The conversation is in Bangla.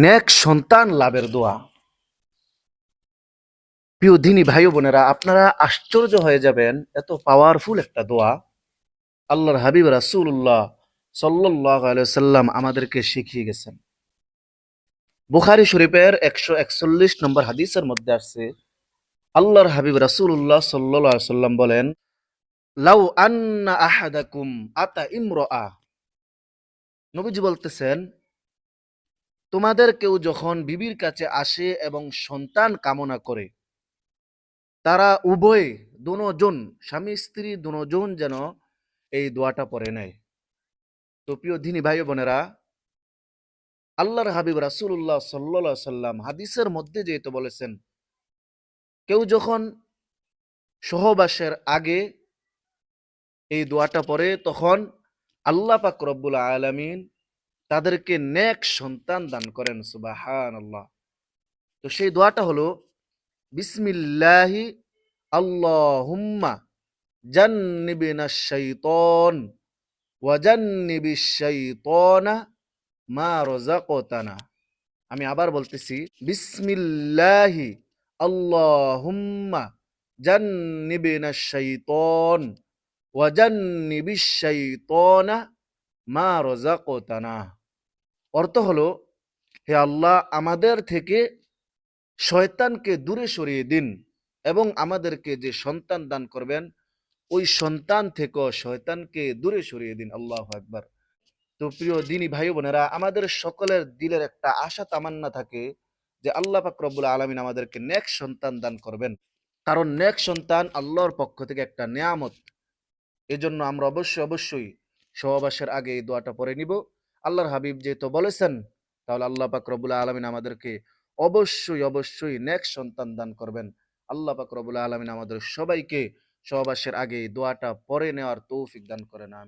নেক সন্তান লাভের দোয়া। প্রিয় দিনী ভাই বোনেরা, আপনারা আশ্চর্য হয়ে যাবেন, এত পাওয়ারফুল একটা দোয়া আল্লাহর হাবিব রাসূলুল্লাহ সাল্লাল্লাহু আলাইহি সাল্লাম আমাদেরকে শিখিয়ে গেছেন। বুখারী শরীফের 141 নম্বর হাদিসের মধ্যে আসছে, আল্লাহর হাবিব রাসূলুল্লাহ সাল্লাল্লাহু আলাইহি সাল্লাম বলেন, লাউ আন্না আহাদাকুম আতা ইমরাআ, নবীজি বলতেছেন, তোমাদের কেউ যখন বিবির কাছে আসে এবং সন্তান কামনা করে, তারা উভয়ে দুজন, স্বামী স্ত্রী দুজন যেন এই দোয়াটা পড়ে নেয়। তো প্রিয় দিনী ভাই বোনেরা, আল্লাহর হাবিব রাসূলুল্লাহ সাল্লাল্লাহু আলাইহি সাল্লাম হাদিসের মধ্যে যেহেতু বলেছেন, কেউ যখন সহবাসের আগে এই দোয়াটা পড়ে, তখন আল্লাহ পাক রব্বুল আলামিন তাদেরকে নেক সন্তান দান করেন। সুবহানাল্লাহ। তো সেই দোয়াটা হলো, বিসমিল্লাহি আল্লাহুম্মা জান্নিবিনাশ শাইতান ওয়া জান্নিবিশ শাইতানা মা রাযাকতানা। আমি আবার বলতেছি, বিসমিল্লাহি আল্লাহুম্মা জান্নিবিনাশ শাইতান ওয়া জান্নিবিশ শাইতানা মা রাযাকতানা। অর্থ হলো, হে আল্লাহ, আমাদের থেকে শয়তানকে দূরে সরিয়ে দিন এবং আমাদেরকে যে সন্তান দান করবেন, ওই সন্তান থেকেও শয়তানকে দূরে সরিয়ে দিন। আল্লাহু আকবার। তো প্রিয় দিনী ভাই বোনেরা, আমাদের সকলের দিলের একটা আশা তামান্না থাকে যে আল্লাহ পাক রব্বুল আলামিন আমাদেরকে নেক সন্তান দান করবেন, কারণ নেক সন্তান আল্লাহর পক্ষ থেকে একটা নেয়ামত। এজন্য আমরা অবশ্যই সহবাসের আগে এই দোয়াটা পড়ে নিব। আল্লাহর হাবিব যেহেতু বলেছেন, তাহলে আল্লাহ পাক রব্বুল আলামিন আমাদেরকে অবশ্যই নেক সন্তান দান করবেন। আল্লাহ পাক রব্বুল আলামিন আমাদের সবাইকে সহবাসের আগে এই দোয়াটা পড়ে নেওয়ার তৌফিক দান করেন। আমিন।